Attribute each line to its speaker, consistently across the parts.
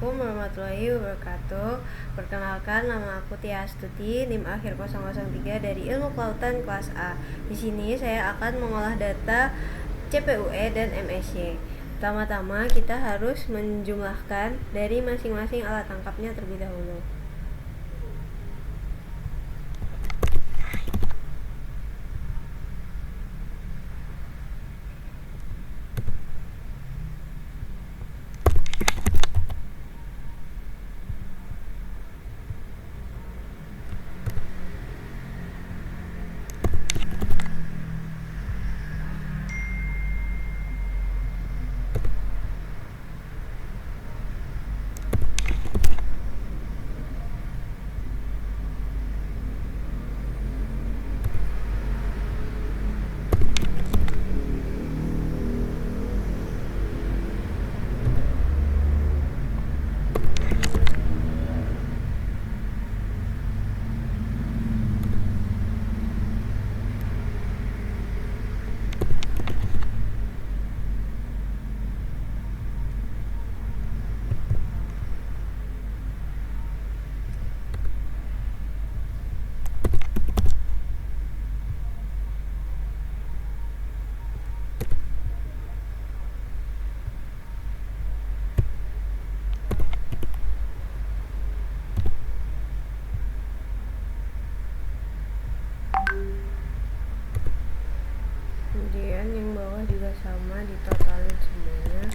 Speaker 1: Assalamualaikum warahmatullahi wabarakatuh. Perkenalkan, nama aku Tia Astuti, NIM akhir 003 dari Ilmu Kelautan kelas A. Di sini saya akan mengolah data CPUE dan MSY. Pertama-tama kita harus menjumlahkan dari masing-masing alat tangkapnya terlebih dahulu. Kemudian yang bawah juga sama, ditotalin semuanya.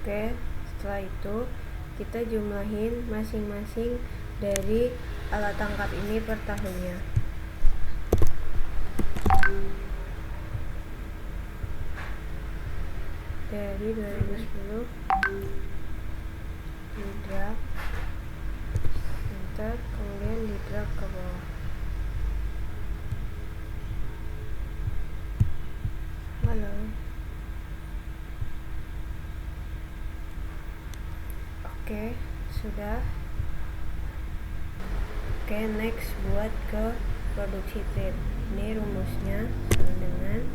Speaker 1: Oke, setelah itu kita jumlahin masing-masing dari alat tangkap ini per tahunnya. Dari 2010 di drag enter, kemudian di drag ke bawah. Halo. Oke, sudah. Oke, next buat ke produksi trade. Ini rumusnya sama dengan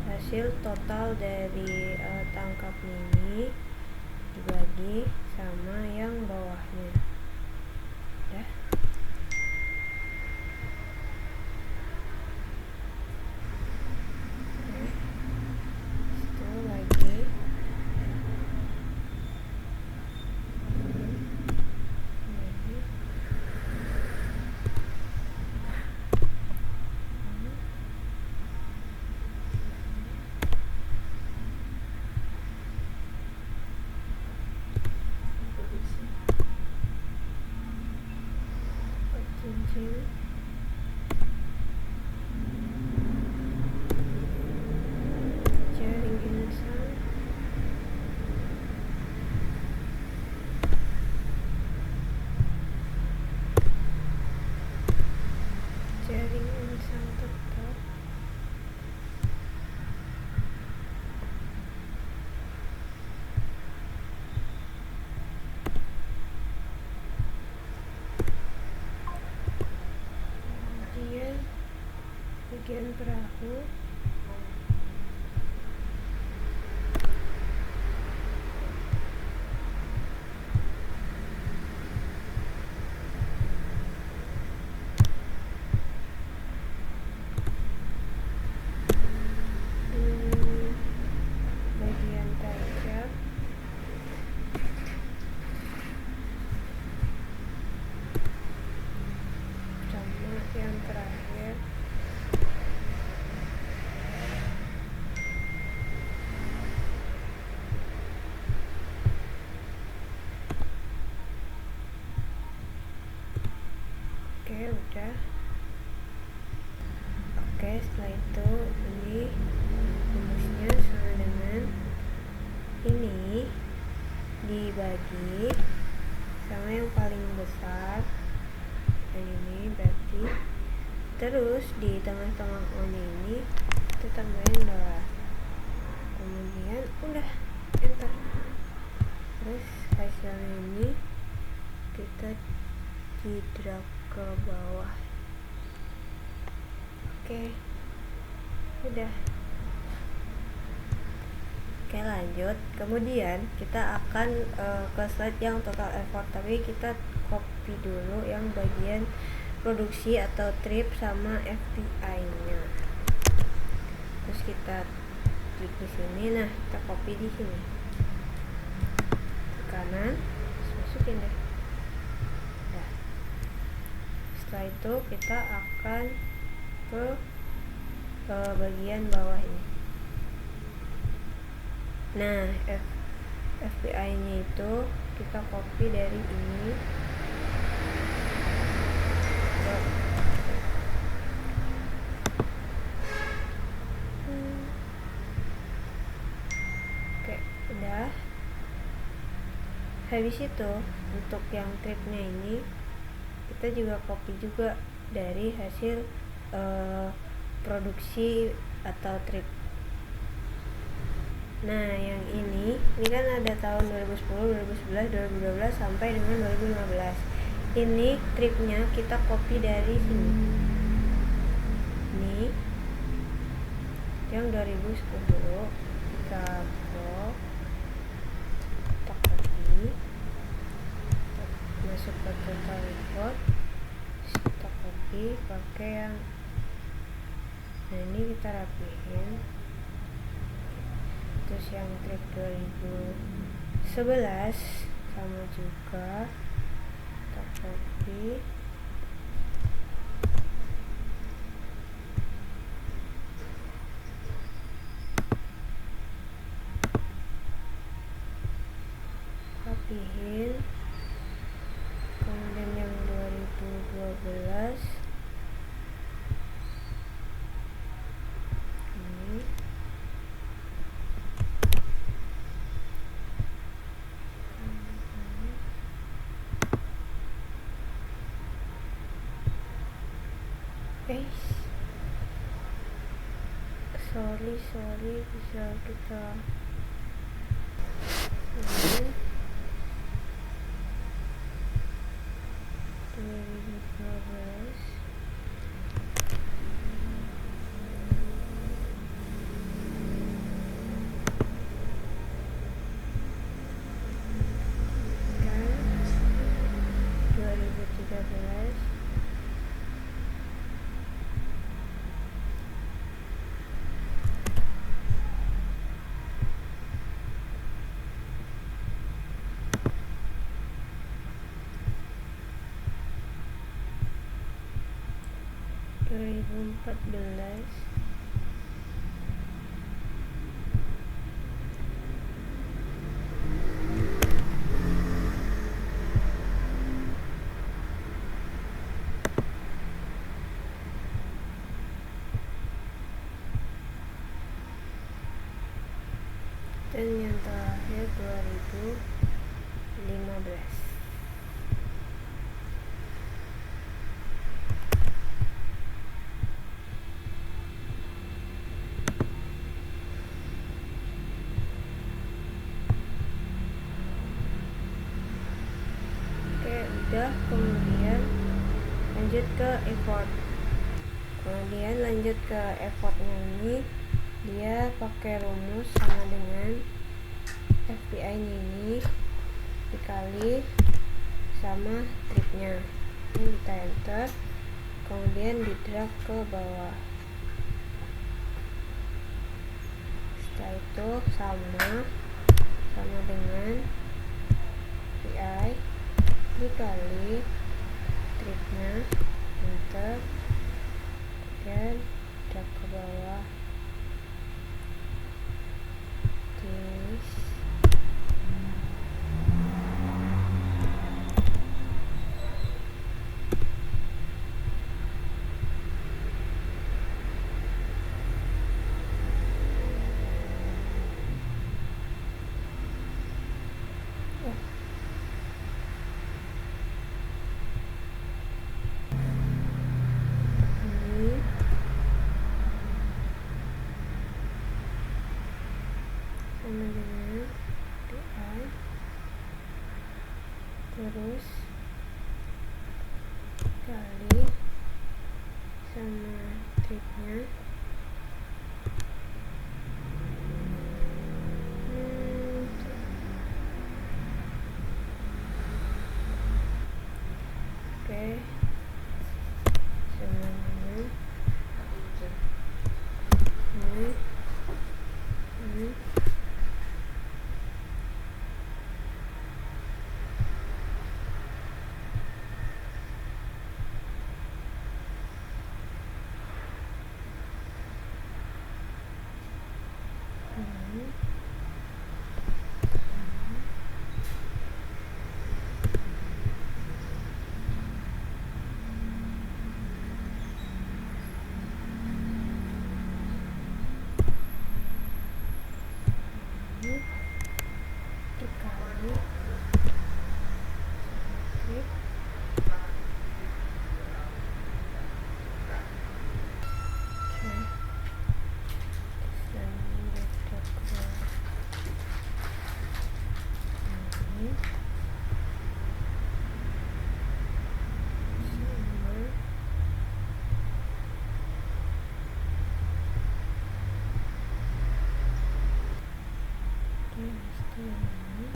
Speaker 1: hasil total dari tangkap ini dibagi sama yang bawahnya. Udah. Itu lagi. Jaring insang, jaring insang tetap, kemudian bagian perahu, setelah itu ini rumusnya sama dengan ini dibagi sama yang paling besar, dan ini berarti terus di tengah-tengah O-nya ini kita tambahin dolar, kemudian udah enter. Terus hasilnya ini kita di drag ke bawah. Oke, udah. Oke, lanjut. Kemudian kita akan ke slide yang total effort, tapi kita copy dulu yang bagian produksi atau trip sama FPI-nya. Terus kita klik di sini. Nah, kita copy di sini. Ke kanan, terus masukin deh. Nah, setelah itu kita akan ke bagian bawah ini. Nah, FPI-nya itu kita copy dari ini ke oke, udah. Habis itu untuk yang tripnya ini kita juga copy juga dari hasil produksi atau trip. Nah, yang ini kan ada tahun 2010, 2011, 2012 sampai dengan 2015. Ini tripnya kita copy dari sini. Ini yang 2010 kita copy, masuk ke total report, kita copy pakai yang ini kita rapihin. Terus yang trip 2011 sama juga kita copy, rapihin. Kemudian yang 2012 ini sorry bisa kita ini 2012 kan 2013 2014 dan yang terakhir 2015. Udah, kemudian lanjut ke effort. Kemudian lanjut ke effortnya ini, dia pakai rumus sama dengan FPI-nya ini dikali sama tripnya. Ini kita enter, kemudian di drag ke bawah. Setelah itu sama dengan FPI dikali tripnya, enter, dan drag ke bawah. Terus tripnya. Oke, semuanya ini. Dikali trip. Oke, ini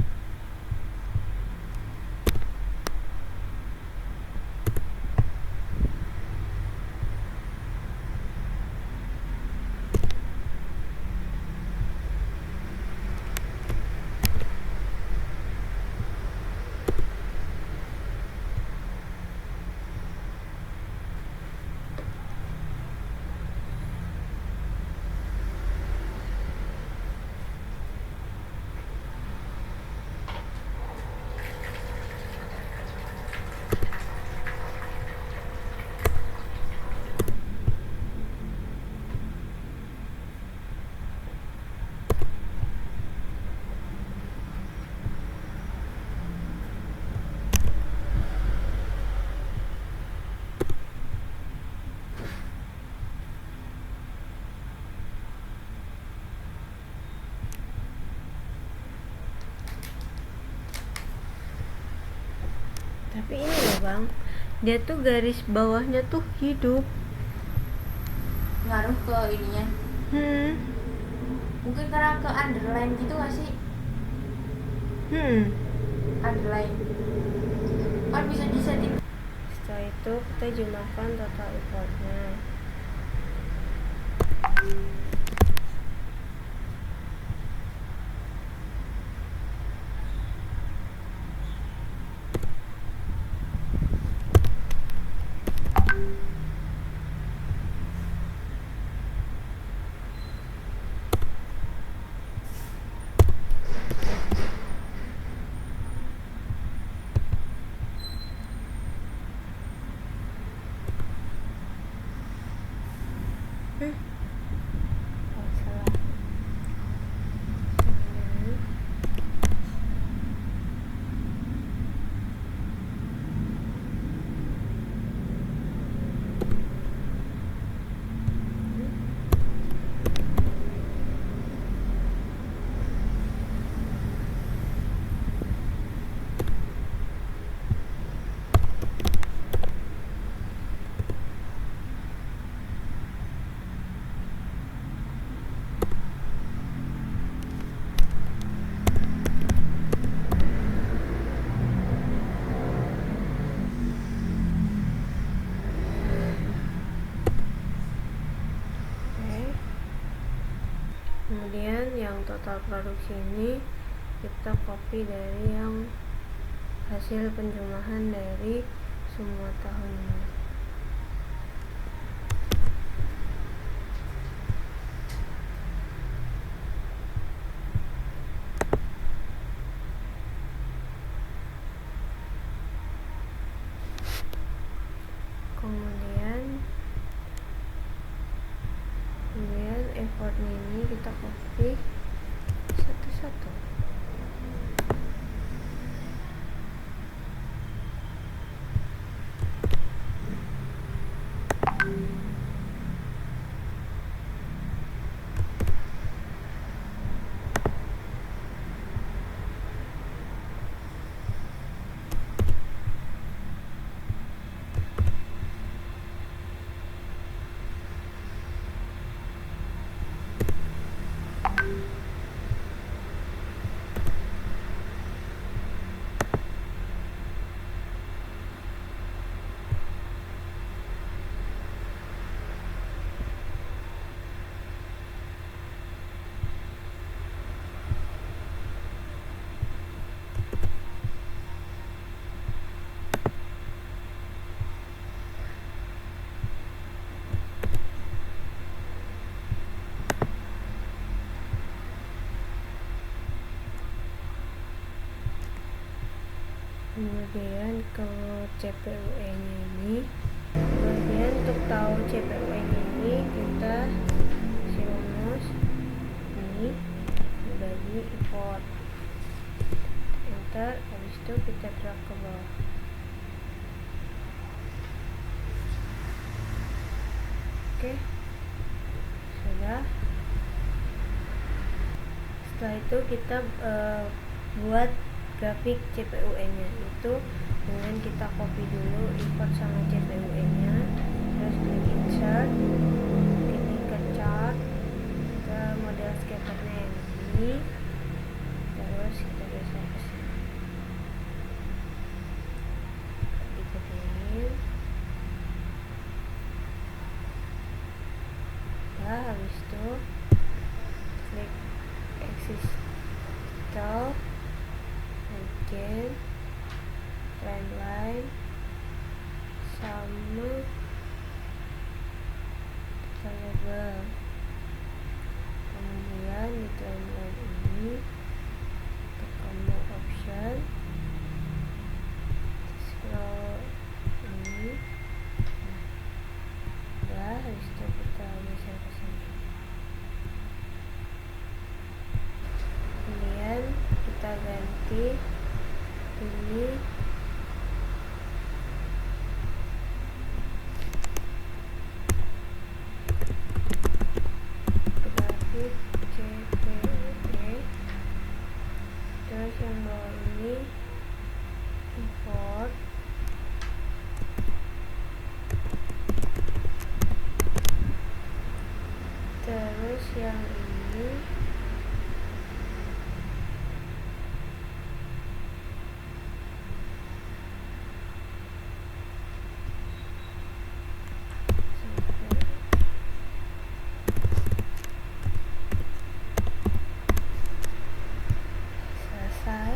Speaker 1: tapi ini loh bang, dia tuh garis bawahnya tuh hidup.
Speaker 2: Ngaruh ke ininya. Mungkin karena ke underline gitu gak sih? Underline kan bisa disetting.
Speaker 1: Setelah itu kita jumlahkan total effortnya. Oh, salah. Kemudian yang total produksi ini kita copy dari yang hasil penjumlahan dari semua tahunnya. Kemudian effortnya ini kita copy satu-satu. CPUE nya ini. Kemudian untuk tahu CPUE nya ini kita isi rumus ini dibagi import, enter, habis itu kita drag ke bawah. Oke, sudah. Setelah itu kita buat grafik CPUE nya itu dengan kita copy dulu, import sama CPUE nya, terus klik insert, ini ke chart, ke model scatter-nya yang ini, terus kita geser ke sini, ikutin. Nah, habis itu klik axis tool, again, trend line sama variable. Kemudian di trend line ini tekan option, scroll ini. Nah, habis itu kita geser ke sini. Kemudian kita ganti ini grafik CPUE, terus yang bawah ini import, terus yang ini selesai.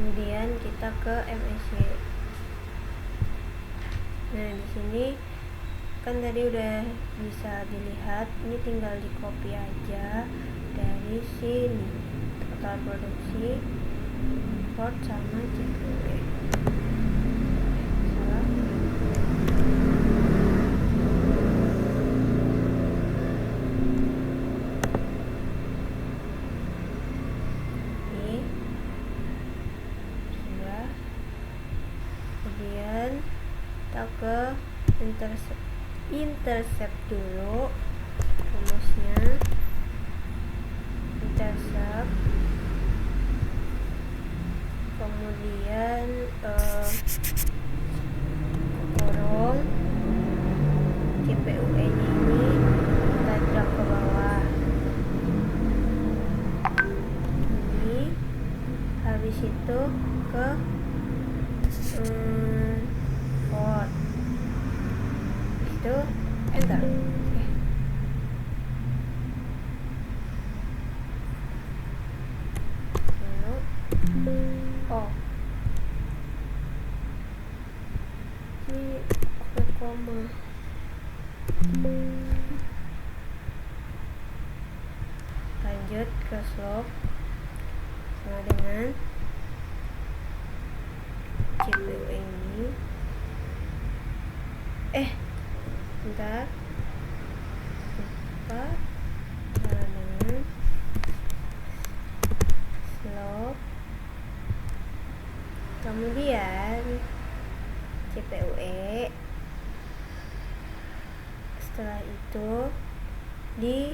Speaker 1: Kemudian kita ke MSY. Nah, di sini kan tadi udah bisa dilihat, ini tinggal di copy aja dari sini, total produksi, import sama CPUE. Salah. Ini sudah. Kemudian kita ke intercept dulu rumusnya, intercept, kemudian kurung CPUE nya ini kita drag ke bawah ini, habis itu ke import, itu enter. Lalu ini pakai koma. Lanjut ke slope sama dengan CPUE ini. Bentar, lupa, sama dengan slope, kemudian CPUE. Setelah itu di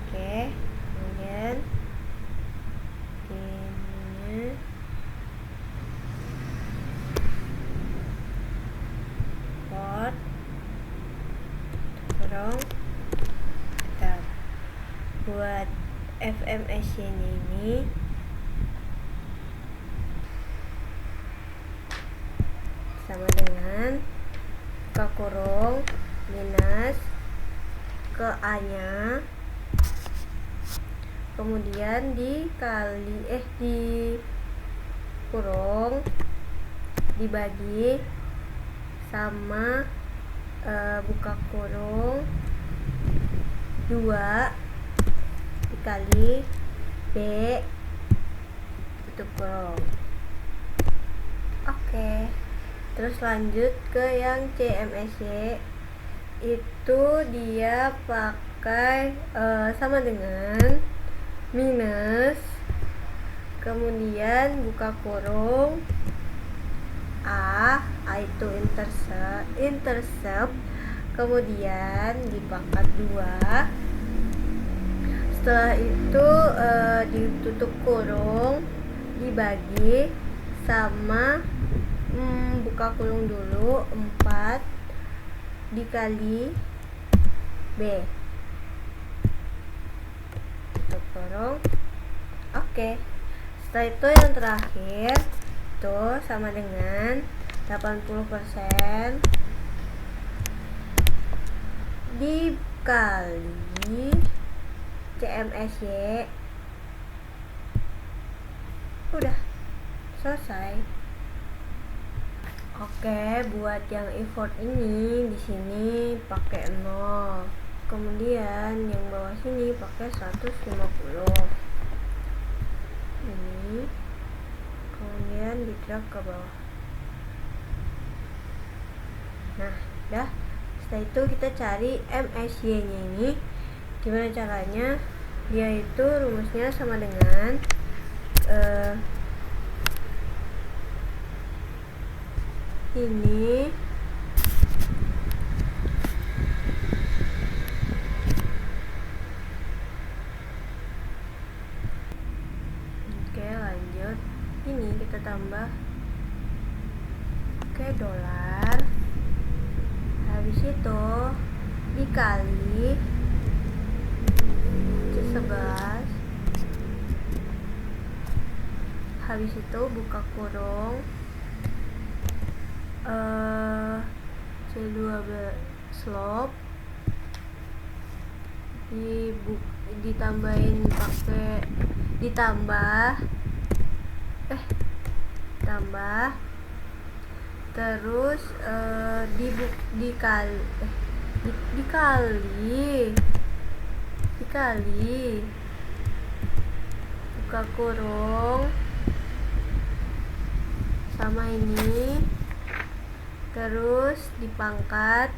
Speaker 1: oke, kemudian ininya import, kurung, tetap. Buat FMSY ini sama dengan ke kurung minus ke A nya, kemudian dikali di kurung dibagi sama buka kurung 2 dikali B tutup kurung. Oke. Terus lanjut ke yang CMSY, itu dia pakai sama dengan minus, kemudian buka kurung A itu intercept, kemudian dipangkat 2. Setelah itu ditutup kurung, dibagi sama buka kurung dulu 4 dikali B tutup kurung. Oke. Setelah itu yang terakhir itu sama dengan 80% dikali CMSY. Udah selesai. Oke, buat yang effort ini di sini pakai 0. Kemudian yang bawah sini pakai 150. Ini. Kemudian di-drag ke bawah. Nah, dah. Setelah itu kita cari MSY-nya ini. Gimana caranya? Dia itu rumusnya sama dengan ini oke, lanjut. Ini kita tambah dolar, habis itu dikali C11, habis itu buka kurung C12 slope, ditambahin pakai ditambah terus dikali buka kurung sama ini, terus dipangkat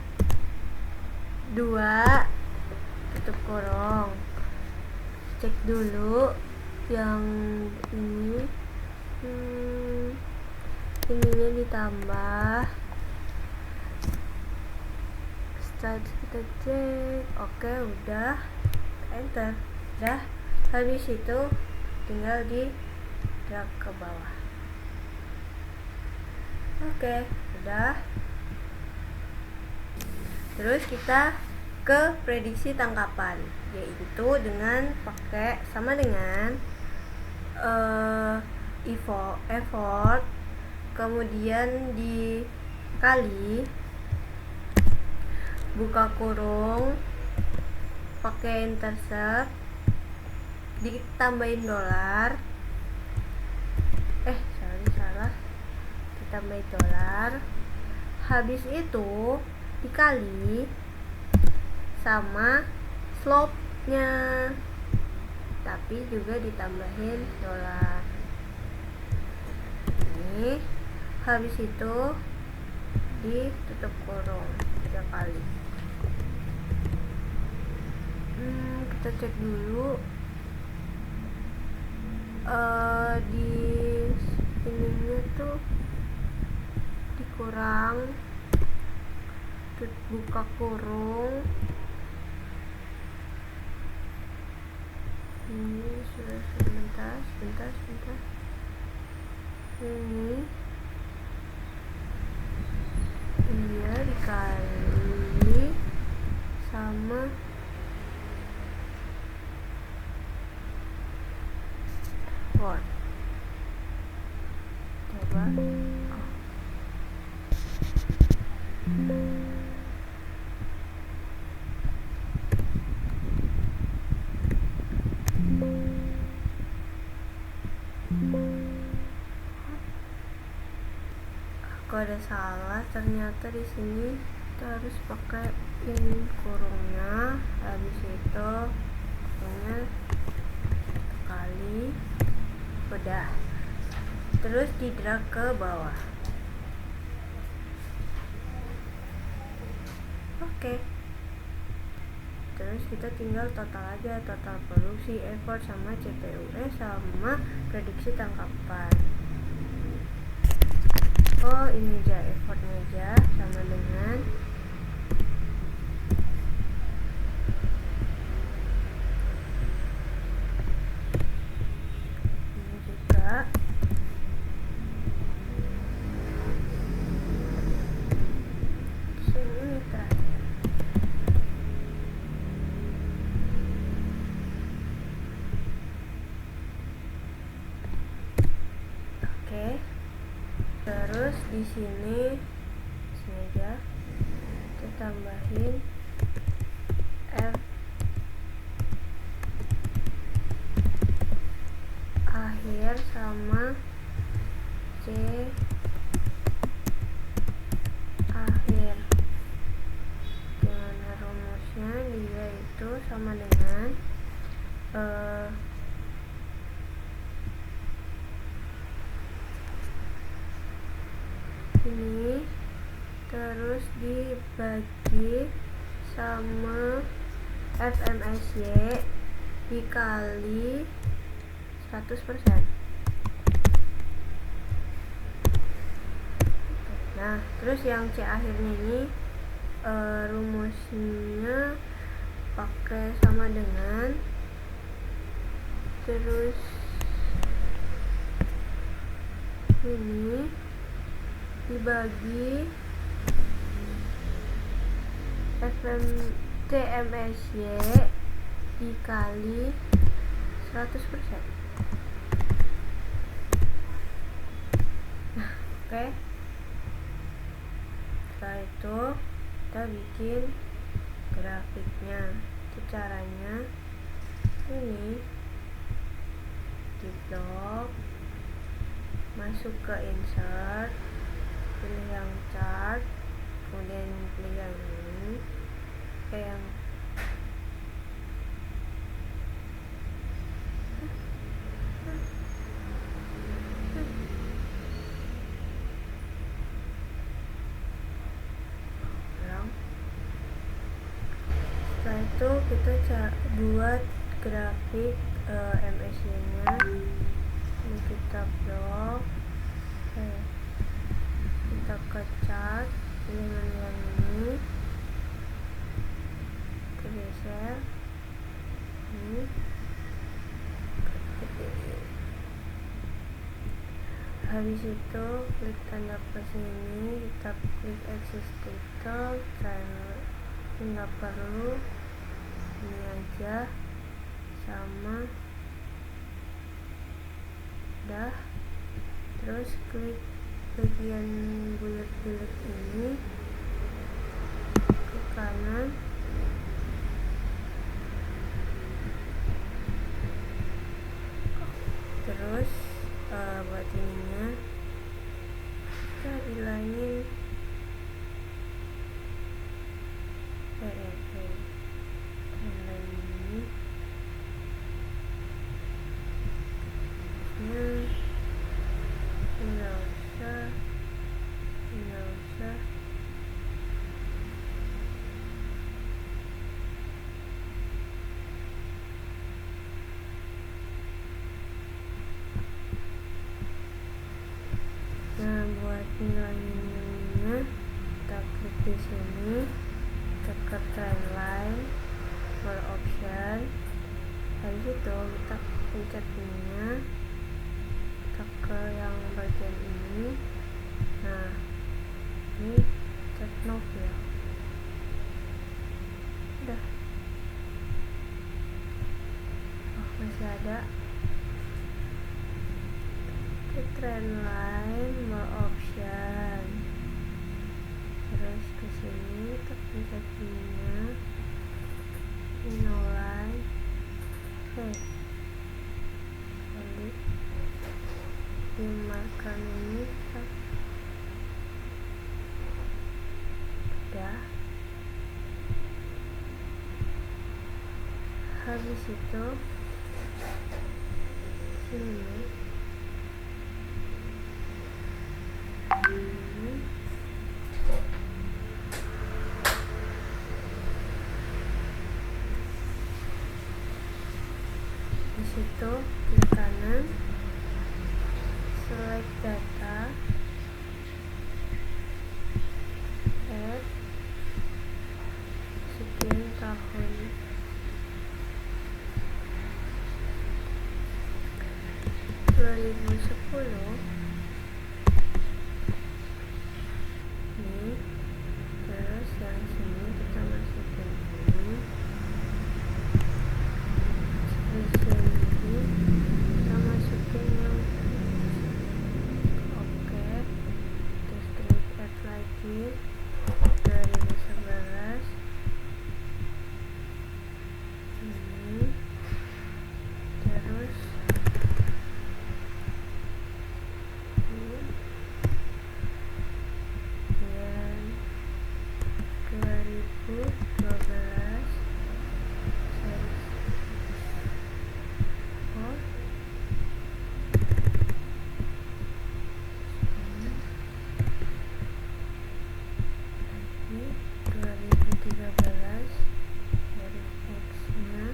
Speaker 1: 2 tutup kurung. Cek dulu yang ini, ininya ditambah. Setelah itu kita cek, oke, udah, enter, dah. Habis itu tinggal di drag ke bawah. Oke, udah. Terus kita ke prediksi tangkapan, yaitu dengan pakai sama dengan effort, kemudian dikali buka kurung pakai intercept, ditambahin dolar, salah, ditambahin dolar, habis itu dikali sama slope-nya, tapi juga ditambahin dolar. Ini habis itu ditutup kurung 3 kali. Kita cek dulu di ininya tuh dikurang, buka kurung, ini sudah sebentar, ini dia dikali sama what, coba aku ada salah ternyata di sini. Kita harus pakai ini kurungnya, habis itu kurungnya kali. Udah. Terus di drag ke bawah. Oke. Terus kita tinggal total aja, total produksi, effort, sama CPUE, sama prediksi tangkapan. Oh, ini aja effortnya aja, sama dengan ini juga. Sini terakhir. Oke. Terus di sini aja kita tambahin F akhir sama C akhir. Gimana rumusnya? Dia itu sama dengan ini, terus dibagi sama FMSY dikali 100%. Nah, terus yang C akhirnya ini rumusnya pakai sama dengan, terus ini dibagi TMSY dikali 100%. Nah, oke. Setelah itu kita bikin grafiknya. Itu caranya ini, di blok, masuk ke insert, pilih yang chart, kemudian pilih yang ini, yang setelah itu kita buat grafik MSY nya. Ini kita blok, kita ke chart, pilih yang ini, kita geser ini, habis itu klik tanda plus ini, kita klik axis title, nggak perlu, ini aja, sama, udah. Terus klik bagian bulat-bulat ini ke kanan, terus buat ininya kita bilangin ini nggak usah. Nah, buat nilainya kita klik di sini, kita ke trendline, more option, habis itu kita pencet ininya, kita ke yang bagian ini. Nah, ini chat novel, udah. Oh, masih ada. Ke trendline, more option, terus ke sini kita pencet ininya, no line, balik di marker ini, udah. Habis itu Ini. Di situ klik kanan, select data, add sekian tahun, (2010). Ini terus yang sini kita masukin ini, ini kita masukin yang oke, terus klik add lagi 2011 ini, terus ini dan 2012 series oh ini 2013 dari X nya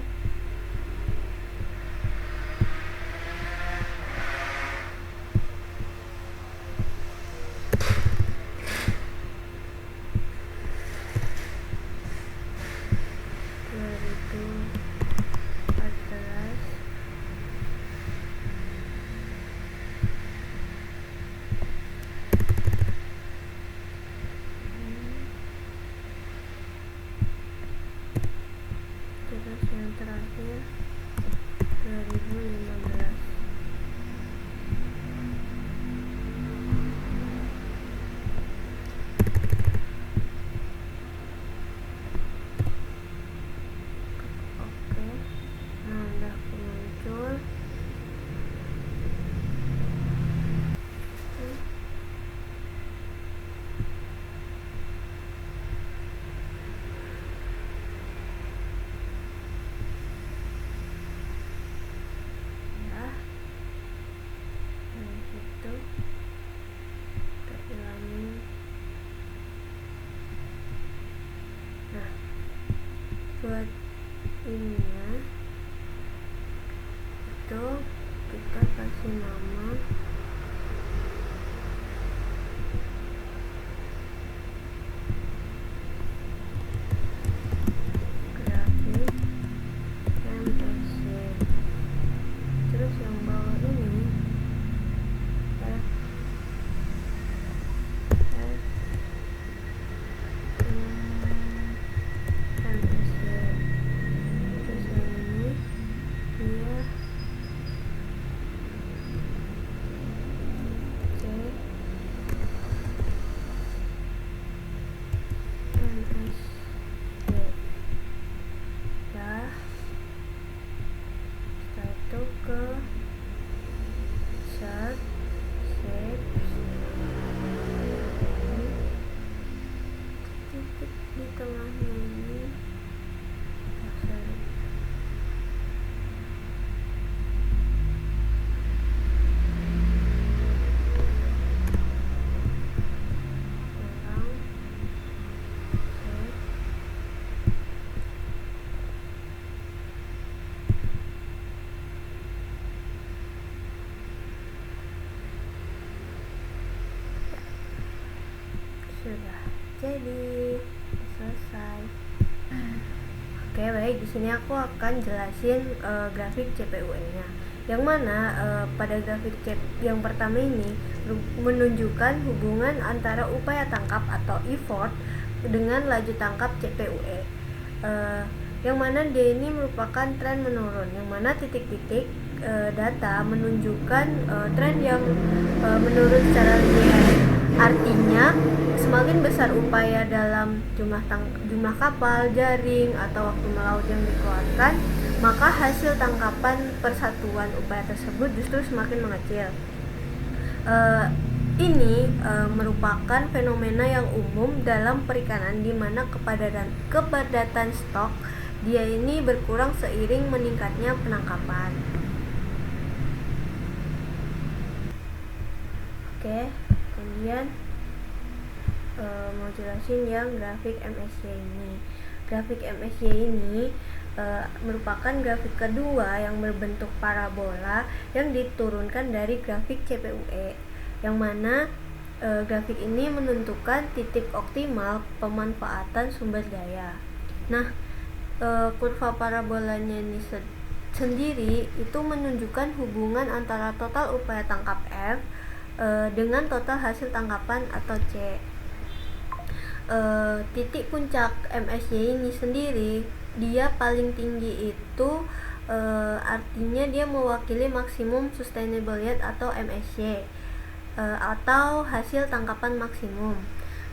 Speaker 1: terus yang terakhir 2015. Oke, nah udah muncul. Ya, dari situ kita hilangin. Nah, buat ininya itu kita kasih nama grafik MSC, terus yang bawah ini F MSC, terus yang ini dia C MSC. Dah, setelah itu ke Start, Save, titik di tengahnya ini sorry. Ulang, save. Sudah jadi, selesai. Oke, baik, di sini aku akan jelasin grafik CPUE-nya. Yang mana pada grafik yang pertama ini menunjukkan hubungan antara upaya tangkap atau effort dengan laju tangkap CPUE. Yang mana dia ini merupakan tren menurun, yang mana titik-titik data menunjukkan tren yang menurun secara linear. Artinya semakin besar upaya dalam jumlah kapal, jaring, atau waktu melaut yang dikeluarkan, maka hasil tangkapan persatuan upaya tersebut justru semakin mengecil. Ini merupakan fenomena yang umum dalam perikanan, di mana kepadatan stok dia ini berkurang seiring meningkatnya penangkapan. Oke, kemudian mau jelasin yang grafik MSY ini. Grafik MSY ini merupakan grafik kedua yang berbentuk parabola yang diturunkan dari grafik CPUE, yang mana grafik ini menentukan titik optimal pemanfaatan sumber daya. Nah, kurva parabolanya ini sendiri itu menunjukkan hubungan antara total upaya tangkap F dengan total hasil tangkapan atau C. Titik puncak MSY ini sendiri dia paling tinggi itu artinya dia mewakili maksimum sustainable yield atau MSY atau hasil tangkapan maksimum.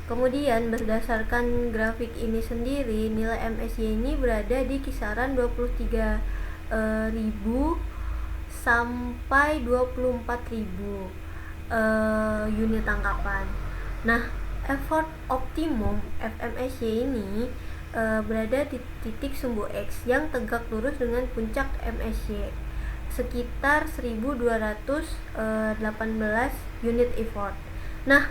Speaker 1: Kemudian berdasarkan grafik ini sendiri, nilai MSY ini berada di kisaran 23.000 sampai 24.000 unit tangkapan. Nah, effort optimum FMSY ini berada di titik sumbu X yang tegak lurus dengan puncak MSY sekitar 1218 unit effort. Nah,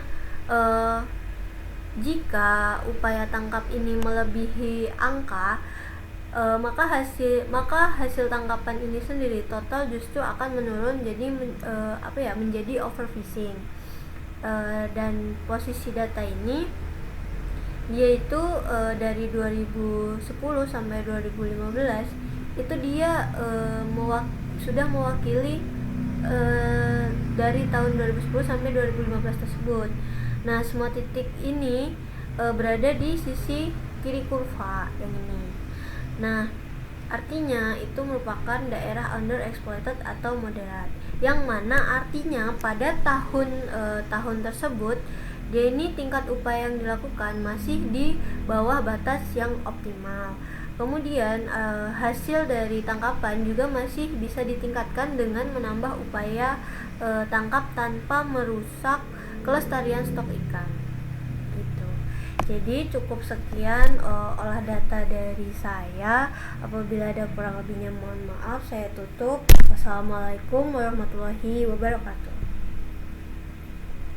Speaker 1: jika upaya tangkap ini melebihi angka, maka hasil tangkapan ini sendiri total justru akan menurun, jadi menjadi overfishing. Dan posisi data ini yaitu dari 2010 sampai 2015 itu dia sudah mewakili dari tahun 2010 sampai 2015 tersebut. Nah, semua titik ini berada di sisi kiri kurva yang ini. Nah, artinya itu merupakan daerah underexploited atau moderat, yang mana artinya pada tahun tersebut dia ini tingkat upaya yang dilakukan masih di bawah batas yang optimal. Kemudian hasil dari tangkapan juga masih bisa ditingkatkan dengan menambah upaya tangkap tanpa merusak kelestarian stok ikan. Gitu. Jadi cukup sekian olah data dari saya. Apabila ada kurang lebihnya mohon maaf, saya tutup. Wassalamualaikum warahmatullahi wabarakatuh.